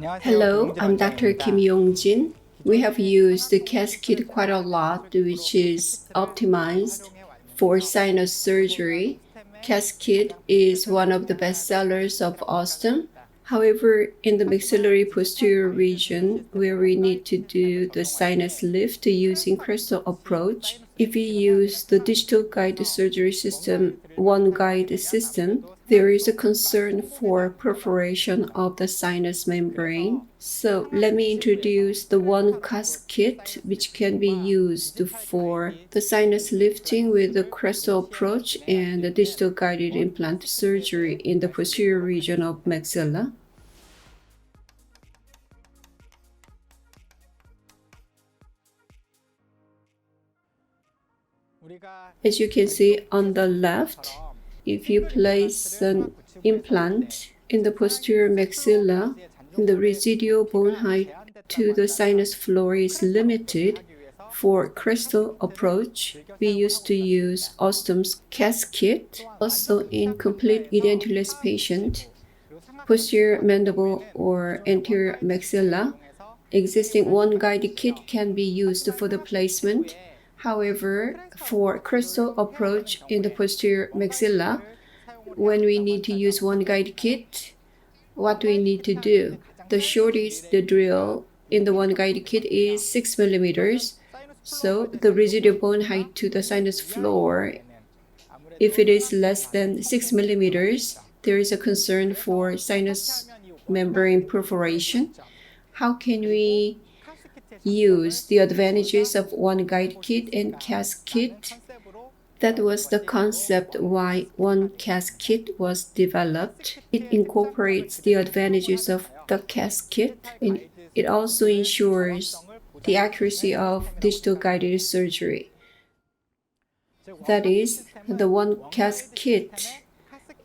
Hello, I'm Dr. Kim Yong-jin. We have used the CAS kit quite a lot, which is optimized for sinus surgery. CAS kit is one of the best sellers of Austin. However, in the maxillary posterior region, where we need to do the sinus lift using crystal approach, if we use the digital guided surgery system, OneGuide system, there is a concern for perforation of the sinus membrane. So let me introduce the OneCAS kit, which can be used for the sinus lifting with the crystal approach and the digital guided implant surgery in the posterior region of maxilla. As you can see on the left, if you place an implant in the posterior maxilla, the residual bone height to the sinus floor is limited. For crystal approach, we used to use Austin's CAS kit. Also, in complete edentulous patient, posterior mandible or anterior maxilla, existing OneGuide kit can be used for the placement. However, for crystal approach in the posterior maxilla, when we need to use OneGuide kit, what do we need to do? The shortest drill in the OneGuide kit is 6 millimeters. So the residual bone height to the sinus floor, if it is less than 6 millimeters, there is a concern for sinus membrane perforation. How can we use the advantages of OneGuide kit and CAS kit? That was the concept why OneCAS kit was developed. It incorporates the advantages of the CAS kit, and it also ensures the accuracy of digital guided surgery. That is, the OneCAS kit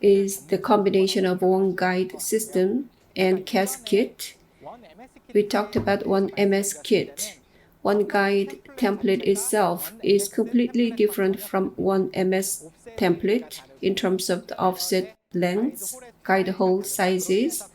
is the combination of OneGuide system and CAS kit. We talked about OneMS kit. OneGuide template itself is completely different from OneMS template in terms of the offset lengths, guide hole sizes,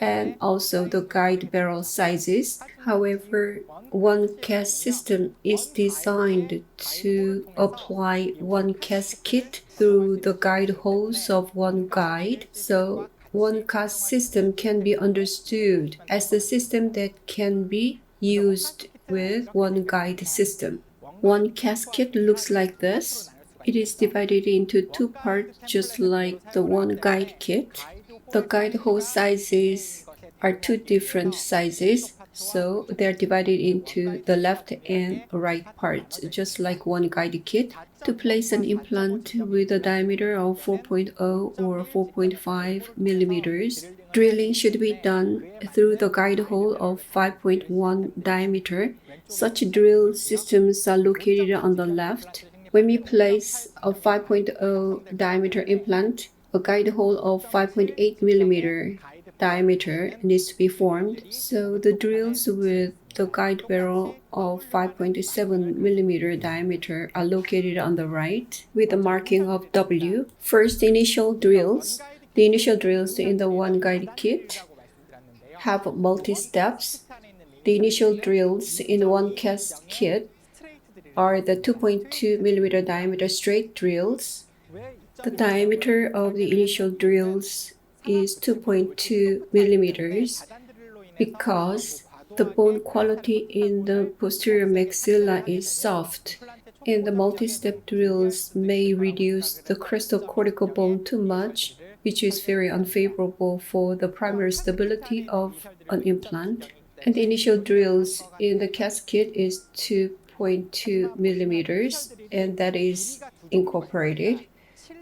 and also the guide barrel sizes. However, OneCAS system is designed to apply OneCAS kit through the guide holes of OneGuide. So OneCAS system can be understood as the system that can be used with OneGuide system. OneCAS kit looks like this. It is divided into two parts just like the OneGuide kit. The guide hole sizes are two different sizes, so they are divided into the left and right parts, just like OneGuide kit. To place an implant with a diameter of 4.0 or 4.5 millimeters, drilling should be done through the guide hole of 5.1 diameter. Such drill systems are located on the left. When we place a 5.0 diameter implant, a guide hole of 5.8 millimeter diameter needs to be formed. So the drills with the guide barrel of 5.7 millimeter diameter are located on the right with the marking of W. First, initial drills. The initial drills in the OneGuide kit have multi-steps. The initial drills in the OneCAS kit are the 2.2 millimeter diameter straight drills. The diameter of the initial drills is 2.2 millimeters because the bone quality in the posterior maxilla is soft, and the multi-step drills may reduce the crystal cortical bone too much, which is very unfavorable for the primary stability of an implant. And the initial drills in the CAS kit is 2.2 millimeters, and that is incorporated.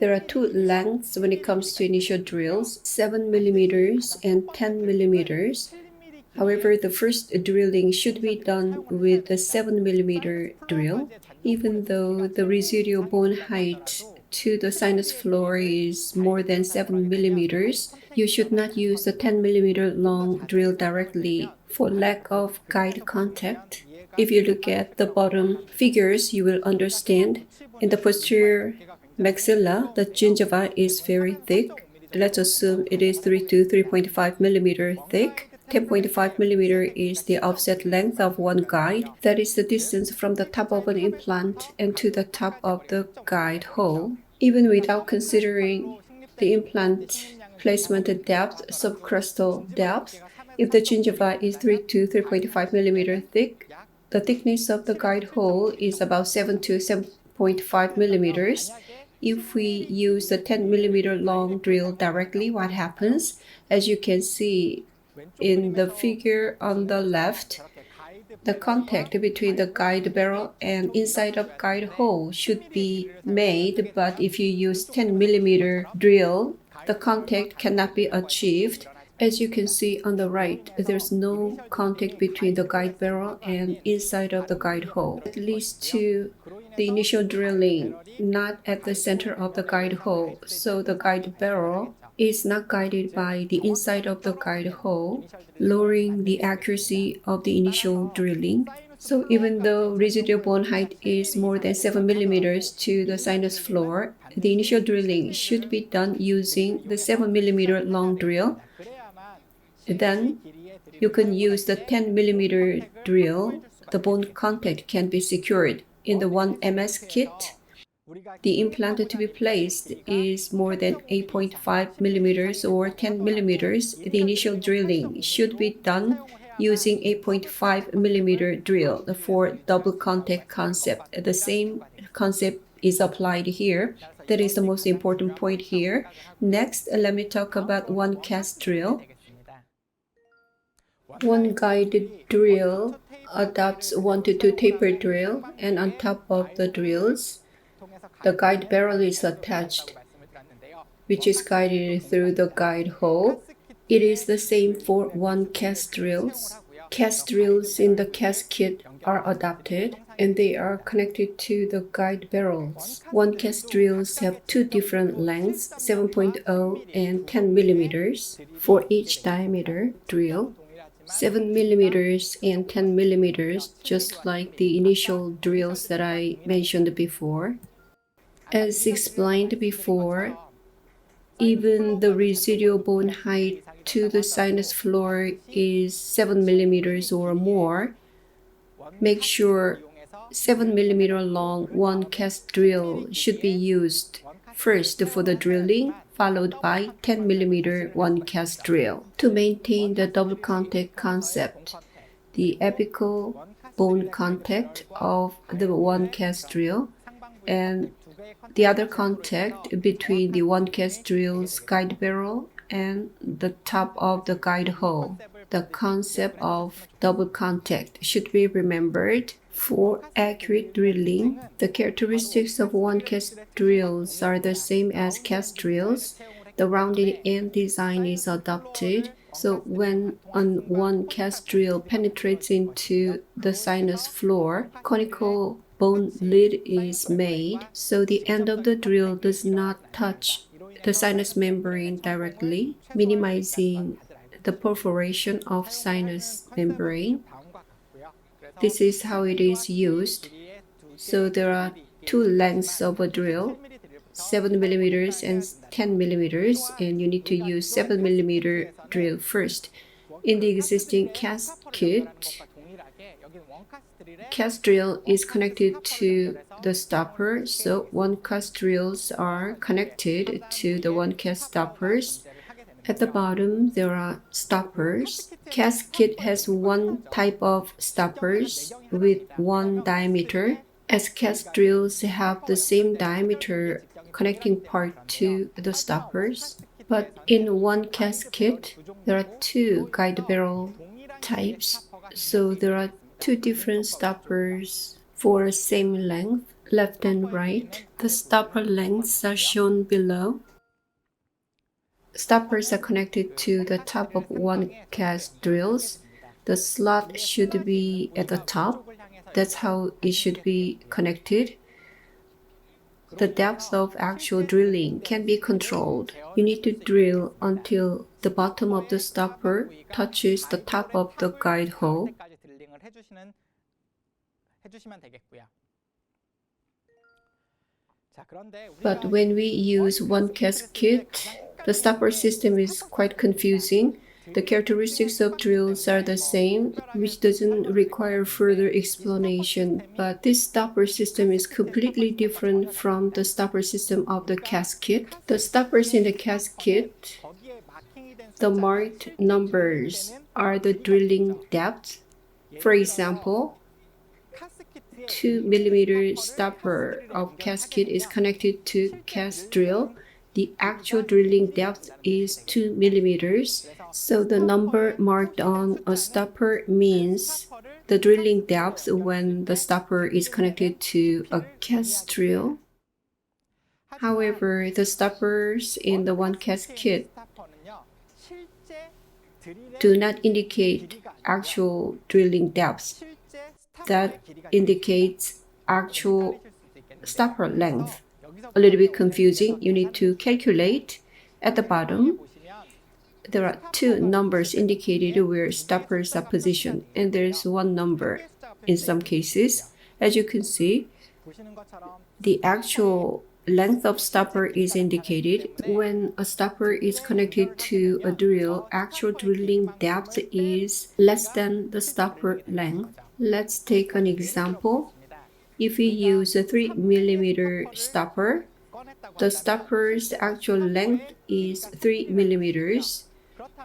There are two lengths when it comes to initial drills, 7 millimeters and 10 millimeters. However, the first drilling should be done with the 7 millimeter drill. Even though the residual bone height to the sinus floor is more than 7 millimeters, you should not use the 10 millimeter long drill directly for lack of guide contact. If you look at the bottom figures, you will understand. In the posterior maxilla, the gingiva is very thick. Let's assume it is 3 to 3.5 millimeter thick. 10.5 millimeter is the offset length of one guide. That is the distance from the top of an implant and to the top of the guide hole. Even without considering the implant placement depth, subcrustal depth, if the gingiva is 3 to 3.5 millimeter thick, the thickness of the guide hole is about 7 to 7.5 millimeters. If we use the 10 millimeter long drill directly, what happens? As you can see in the figure on the left, the contact between the guide barrel and inside of guide hole should be made, but if you use 10 millimeter drill, the contact cannot be achieved. As you can see on the right, there's no contact between the guide barrel and inside of the guide hole. It leads to the initial drilling not at the center of the guide hole, so the guide barrel is not guided by the inside of the guide hole, lowering the accuracy of the initial drilling. So even though residual bone height is more than 7 millimeters to the sinus floor, the initial drilling should be done using the 7 millimeter long drill. Then you can use the 10 millimeter drill. The bone contact can be secured. In the OneCAS kit, the implant to be placed is more than 8.5 millimeters or 10 millimeters. The initial drilling should be done using 8.5 millimeter drill for double contact concept. The same concept is applied here. That is the most important point here. Next, let me talk about OneCAS drill. One guided drill adopts 1 to 2 taper drill, and on top of the drills, the guide barrel is attached, which is guided through the guide hole. It is the same for OneCAS drills. CAS drills in the CAS kit are adopted, and they are connected to the guide barrels. OneCAS drills have two different lengths, 7.0 and 10 millimeters for each diameter drill. 7 millimeters and 10 millimeters, just like the initial drills that I mentioned before. As explained before, even the residual bone height to the sinus floor is 7 millimeters or more. Make sure 7 millimeter long OneCAS drill should be used first for the drilling, followed by 10 millimeter OneCAS drill. To maintain the double contact concept, the apical bone contact of the OneCAS drill and the other contact between the OneCAS drill's guide barrel and the top of the guide hole. The concept of double contact should be remembered. For accurate drilling, the characteristics of OneCAS drills are the same as CAS drills. The rounded end design is adopted, so when an OneCAS drill penetrates into the sinus floor, conical bone lid is made, so the end of the drill does not touch the sinus membrane directly, minimizing the perforation of sinus membrane. This is how it is used. So there are two lengths of a drill, 7 millimeters and 10 millimeters, and you need to use 7 millimeter drill first. In the existing CAS kit, CAS drill is connected to the stopper, so OneCAS drills are connected to the OneCAS stoppers. At the bottom, there are stoppers. CAS kit has one type of stoppers with one diameter, as CAS drills have the same diameter connecting part to the stoppers. But in OneCAS kit, there are two guide barrel types, so there are two different stoppers for same length, left and right. The stopper lengths are shown below. Stoppers are connected to the top of OneCAS drills. The slot should be at the top. That's how it should be connected. The depth of actual drilling can be controlled. You need to drill until the bottom of the stopper touches the top of the guide hole. But when we use OneCAS kit, the stopper system is quite confusing. The characteristics of drills are the same, which doesn't require further explanation, but this stopper system is completely different from the stopper system of the CAS kit. The stoppers in the CAS kit, the marked numbers are the drilling depth. For example, 2 mm stopper of CAS kit is connected to CAS drill. The actual drilling depth is 2 mm. So the number marked on a stopper means the drilling depth when the stopper is connected to a CAS drill. However, the stoppers in the OneCAS kit do not indicate actual drilling depth. That indicates actual stopper length. A little bit confusing. You need to calculate. At the bottom, there are two numbers indicated where stoppers are positioned, and there is one number in some cases. As you can see, the actual length of stopper is indicated. When a stopper is connected to a drill, actual drilling depth is less than the stopper length. Let's take an example. If we use a 3 mm stopper, the stopper's actual length is 3 mm.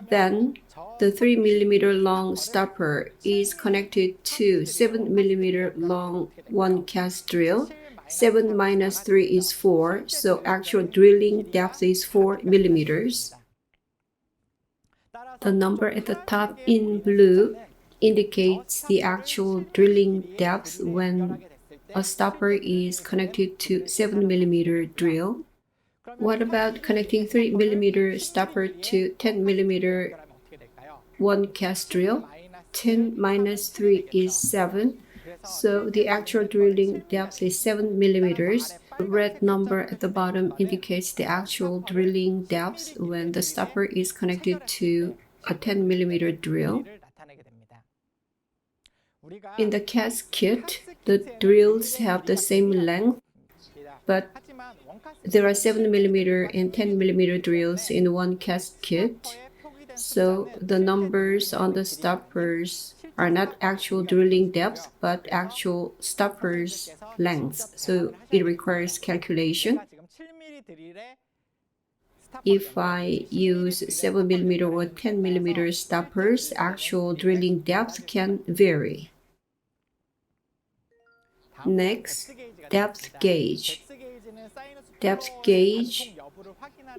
Then the 3 mm long stopper is connected to 7 mm long OneCAS drill. 7 minus 3 is 4, so actual drilling depth is 4 mm. The number at the top in blue indicates the actual drilling depth when a stopper is connected to 7 mm drill. What about connecting 3 mm stopper to 10 mm OneCAS drill? 10 minus 3 is 7. So the actual drilling depth is 7 mm. The red number at the bottom indicates the actual drilling depth when the stopper is connected to a 10 mm drill. In the CAS kit, the drills have the same length, but there are 7 mm and 10 mm drills in one CAS kit. So the numbers on the stoppers are not actual drilling depth, but actual stoppers lengths. So it requires calculation. If I use 7 mm or 10 mm stoppers, actual drilling depth can vary. Next, depth gauge. Depth gauge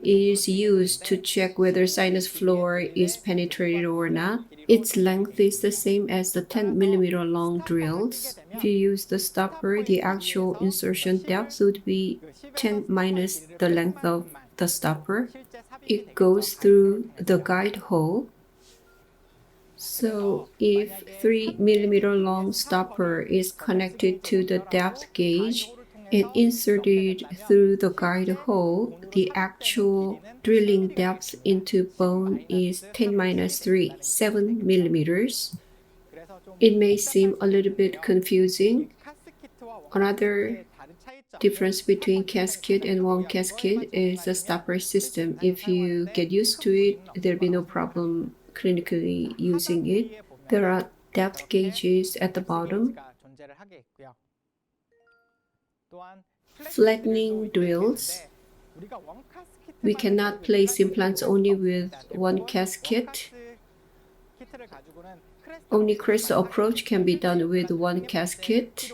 is used to check whether sinus floor is penetrated or not. Its length is the same as the 10 mm long drills. If you use the stopper, the actual insertion depth would be 10 minus the length of the stopper. It goes through the guide hole. So if 3 mm long stopper is connected to the depth gauge and inserted through the guide hole, the actual drilling depth into bone is 10 minus 3, 7 mm. It may seem a little bit confusing. Another difference between CAS kit and OneCAS kit is the stopper system. If you get used to it, there'll be no problem clinically using it. There are depth gauges at the bottom. Flattening drills. We cannot place implants only with OneCAS kit. Only crystal approach can be done with OneCAS kit.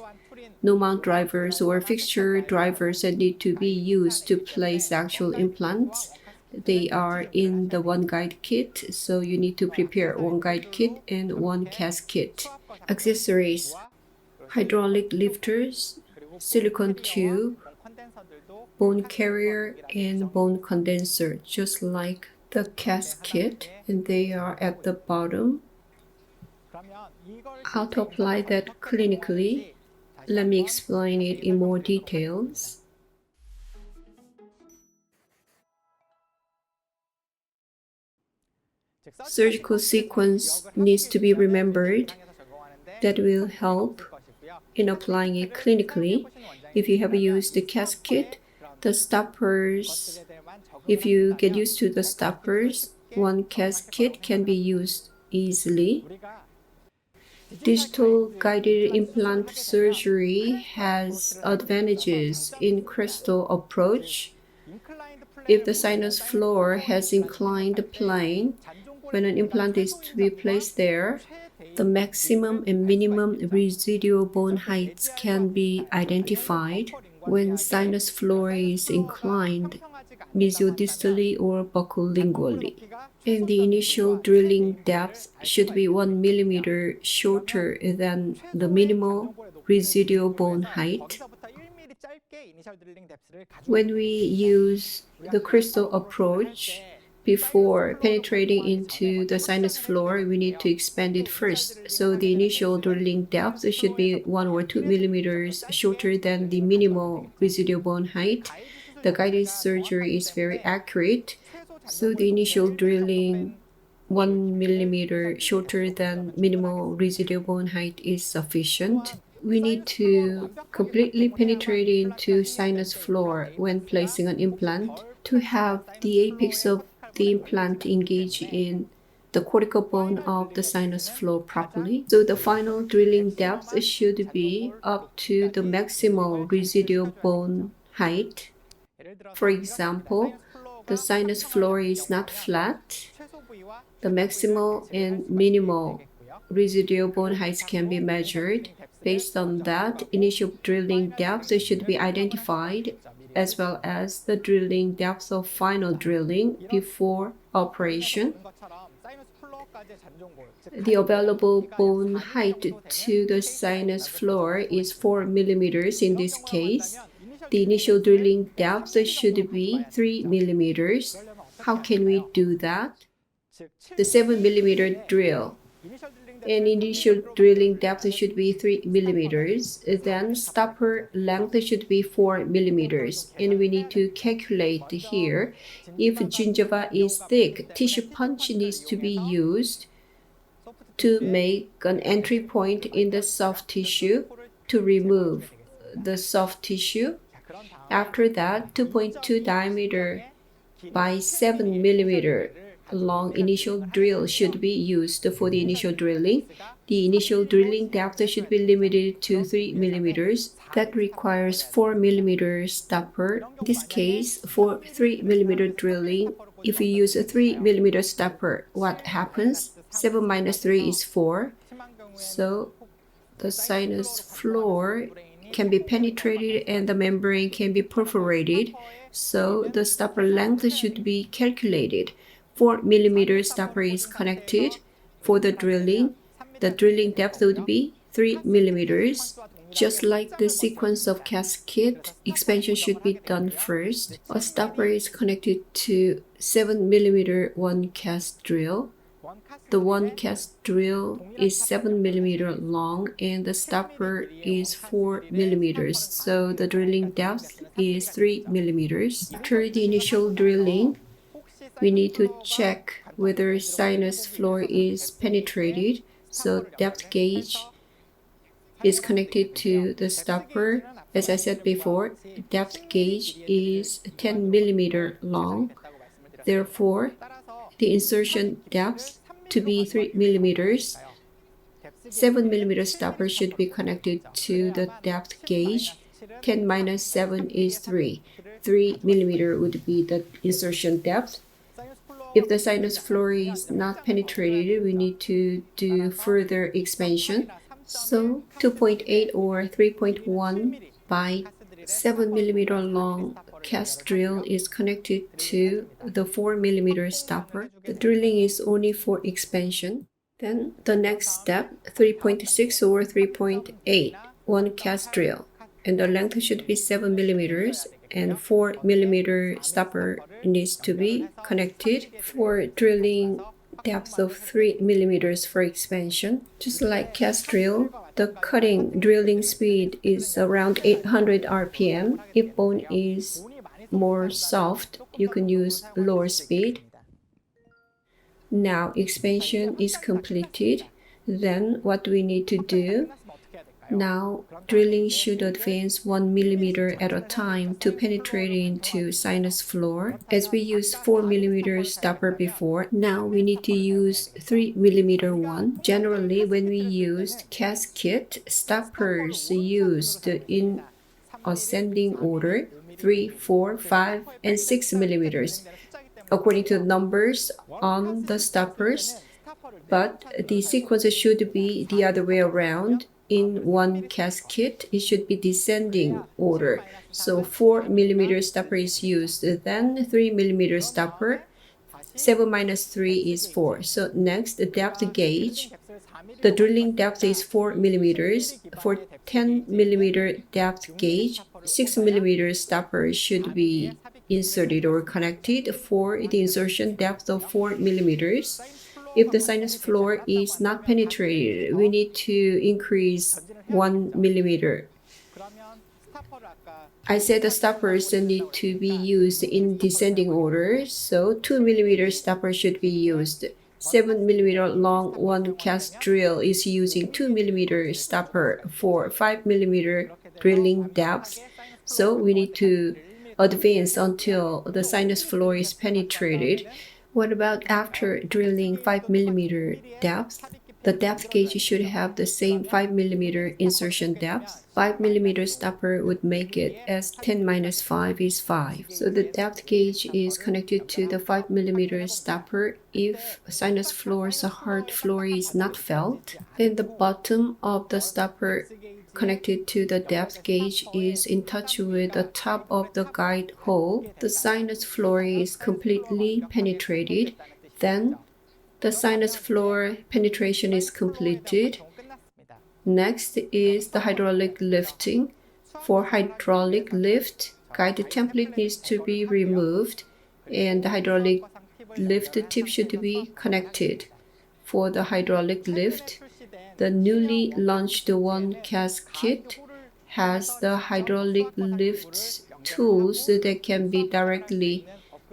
No mount drivers or fixture drivers need to be used to place actual implants. They are in the OneGuide kit, so you need to prepare OneGuide kit and OneCAS kit. Accessories: hydraulic lifters, silicone tube, bone carrier, and bone condenser, just like the CAS kit, and they are at the bottom. How to apply that clinically? Let me explain it in more details. Surgical sequence needs to be remembered. That will help in applying it clinically. If you have used the CAS kit, the stoppers, if you get used to the stoppers, OneCAS kit can be used easily. Digital guided implant surgery has advantages in crystal approach. If the sinus floor has inclined plane, when an implant is to be placed there, the maximum and minimum residual bone heights can be identified when sinus floor is inclined mesiodistally or buccolingually. And the initial drilling depth should be 1 millimeter shorter than the minimal residual bone height. When we use the crystal approach, before penetrating into the sinus floor, we need to expand it first. So the initial drilling depth should be 1 or 2 millimeters shorter than the minimal residual bone height. The guided surgery is very accurate. So the initial drilling 1 millimeter shorter than minimal residual bone height is sufficient. We need to completely penetrate into sinus floor when placing an implant to have the apex of the implant engage in the cortical bone of the sinus floor properly. So the final drilling depth should be up to the maximal residual bone height. For example, the sinus floor is not flat. The maximal and minimal residual bone heights can be measured. Based on that, initial drilling depth should be identified, as well as the drilling depth of final drilling before operation. The available bone height to the sinus floor is 4 millimeters in this case. The initial drilling depth should be 3 millimeters. How can we do that? The 7 millimeter drill. And initial drilling depth should be 3 millimeters. Then stopper length should be 4 millimeters. And we need to calculate here. If gingiva is thick, tissue punch needs to be used to make an entry point in the soft tissue to remove the soft tissue. After that, 2.2 diameter by 7 millimeter long initial drill should be used for the initial drilling. The initial drilling depth should be limited to 3 millimeters. That requires 4 millimeter stopper. In this case, for 3 millimeter drilling, if we use a 3 millimeter stopper, what happens? 7 minus 3 is 4. So the sinus floor can be penetrated and the membrane can be perforated. So the stopper length should be calculated. 4 millimeter stopper is connected for the drilling. The drilling depth would be 3 millimeters. Just like the sequence of CAS kit, expansion should be done first. A stopper is connected to 7 millimeter OneCAS drill. The OneCAS drill is 7 millimeter long and the stopper is 4 millimeters. So the drilling depth is 3 millimeters. After the initial drilling, we need to check whether sinus floor is penetrated. So depth gauge is connected to the stopper. As I said before, depth gauge is 10 millimeter long. Therefore, the insertion depth to be 3 millimeters. 7 millimeter stopper should be connected to the depth gauge. 10 minus 7 is 3. 3 millimeter would be the insertion depth. If the sinus floor is not penetrated, we need to do further expansion. So 2.8 or 3.1 by 7 millimeter long CAS drill is connected to the 4 millimeter stopper. The drilling is only for expansion. Then the next step, 3.6 or 3.8 OneCAS drill, and the length should be 7 millimeters and 4 millimeter stopper needs to be connected for drilling depth of 3 millimeters for expansion. Just like CAS drill, the cutting drilling speed is around 800 RPM. If bone is more soft, you can use lower speed. Now expansion is completed. Then what do we need to do? Now, drilling should advance 1 millimeter at a time to penetrate into sinus floor. As we used 4 millimeter stopper before, now we need to use 3 millimeter one. Generally, when we used CAS kit, stoppers used in ascending order 3, 4, 5, and 6 millimeters according to the numbers on the stoppers, but the sequence should be the other way around. In OneCAS kit, it should be descending order. So 4 millimeter stopper is used, then 3 millimeter stopper. 7 minus 3 is 4. So next, the depth gauge. The drilling depth is 4 millimeters. For 10 millimeter depth gauge, 6 millimeter stopper should be inserted or connected for the insertion depth of 4 millimeters. If the sinus floor is not penetrated, we need to increase 1 millimeter. I said the stoppers need to be used in descending order, so 2 millimeter stopper should be used. 7 millimeter long OneCAS drill is using 2 millimeter stopper for 5 millimeter drilling depth, so we need to advance until the sinus floor is penetrated. What about after drilling 5 millimeter depth? The depth gauge should have the same 5 millimeter insertion depth. 5 millimeter stopper would make it as 10 minus 5 is 5. So the depth gauge is connected to the 5 millimeter stopper if sinus floor's hard floor is not felt. Then the bottom of the stopper connected to the depth gauge is in touch with the top of the guide hole. The sinus floor is completely penetrated. Then the sinus floor penetration is completed. Next is the hydraulic lifting. For hydraulic lift, guide template needs to be removed and the hydraulic lift tip should be connected. For the hydraulic lift, the newly launched OneCAS kit has the hydraulic lift tools that can be directly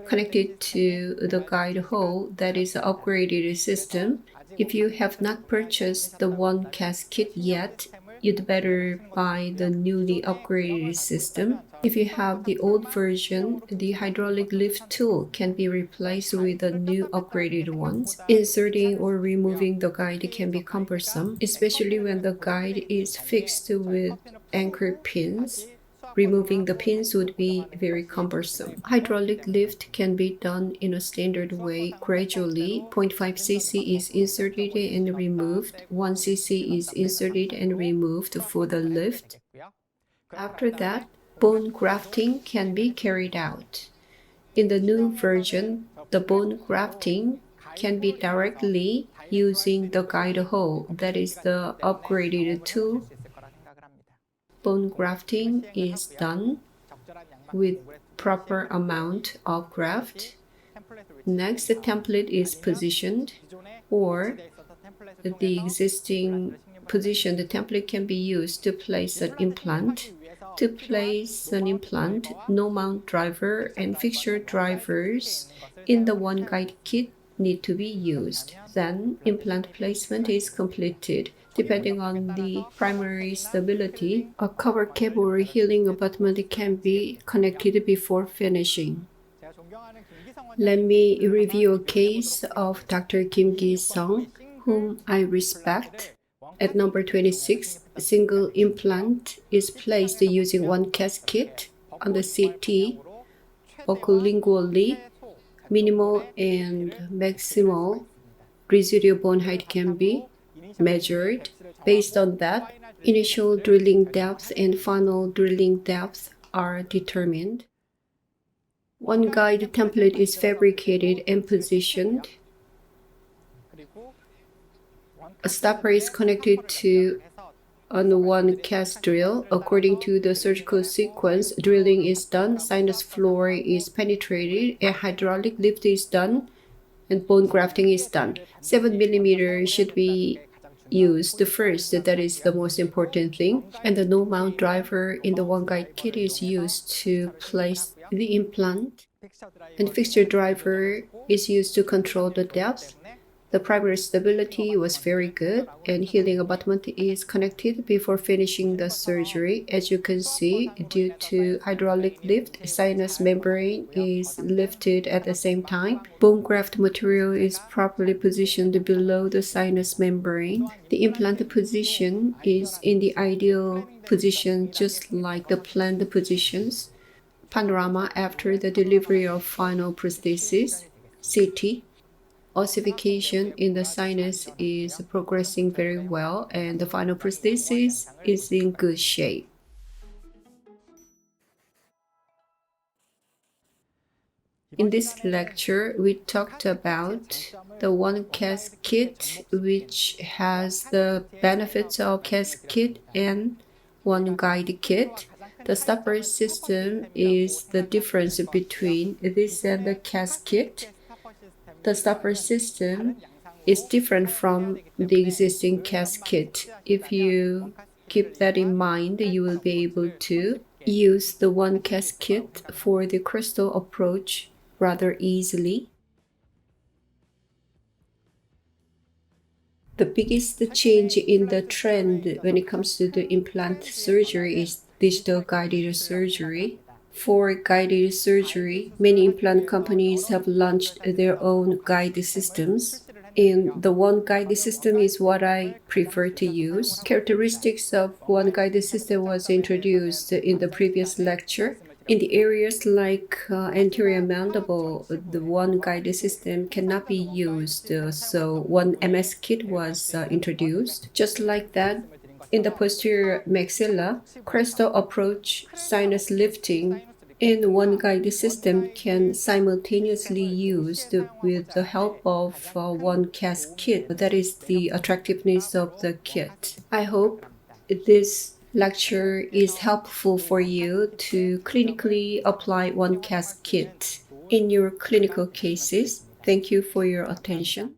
connected to the guide hole. That is an upgraded system. If you have not purchased the OneCAS kit yet, you'd better buy the newly upgraded system. If you have the old version, the hydraulic lift tool can be replaced with the new upgraded ones. Inserting or removing the guide can be cumbersome, especially when the guide is fixed with anchor pins. Removing the pins would be very cumbersome. Hydraulic lift can be done in a standard way gradually. 0.5 cc is inserted and removed. 1 cc is inserted and removed for the lift. After that, bone grafting can be carried out. In the new version, the bone grafting can be directly using the guide hole. That is the upgraded tool. Bone grafting is done with proper amount of graft. Next, the template is positioned, or the existing position, the template can be used to place an implant. To place an implant, no mount driver and fixture drivers in the OneGuide kit need to be used. Then, implant placement is completed. Depending on the primary stability, a cover cable or healing abutment can be connected before finishing. Let me review a case of Dr. Kim Gi-sung, whom I respect. At number 26, a single implant is placed using OneCAS kit on the CT. Oculingually, minimal and maximal residual bone height can be measured. Based on that, initial drilling depth and final drilling depth are determined. One guide template is fabricated and positioned. A stopper is connected to an OneCAS drill. According to the surgical sequence, drilling is done, sinus floor is penetrated, a hydraulic lift is done, and bone grafting is done. 7 millimeter should be used first. That is the most important thing. And the no mount driver in the OneGuide kit is used to place the implant. And fixture driver is used to control the depth. The primary stability was very good, and healing abutment is connected before finishing the surgery. As you can see, due to hydraulic lift, sinus membrane is lifted at the same time. Bone graft material is properly positioned below the sinus membrane. The implant position is in the ideal position, just like the planned positions. Panorama after the delivery of final prosthesis, CT. Ossification in the sinus is progressing very well, and the final prosthesis is in good shape. In this lecture, we talked about the OneCAS kit, which has the benefits of CAS kit and OneGuide kit. The stopper system is the difference between this and the CAS kit. The stopper system is different from the existing CAS kit. If you keep that in mind, you will be able to use the OneCAS kit for the crystal approach rather easily. The biggest change in the trend when it comes to the implant surgery is digital guided surgery. For guided surgery, many implant companies have launched their own guide systems. And the OneGuide system is what I prefer to use. Characteristics of OneGuide system was introduced in the previous lecture. In the areas like anterior mandible, the OneGuide system cannot be used, so one MS kit was introduced. Just like that, in the posterior maxilla, crystal approach, sinus lifting, and OneGuide system can simultaneously used with the help of OneCAS kit. That is the attractiveness of the kit. I hope this lecture is helpful for you to clinically apply OneCAS kit in your clinical cases. Thank you for your attention.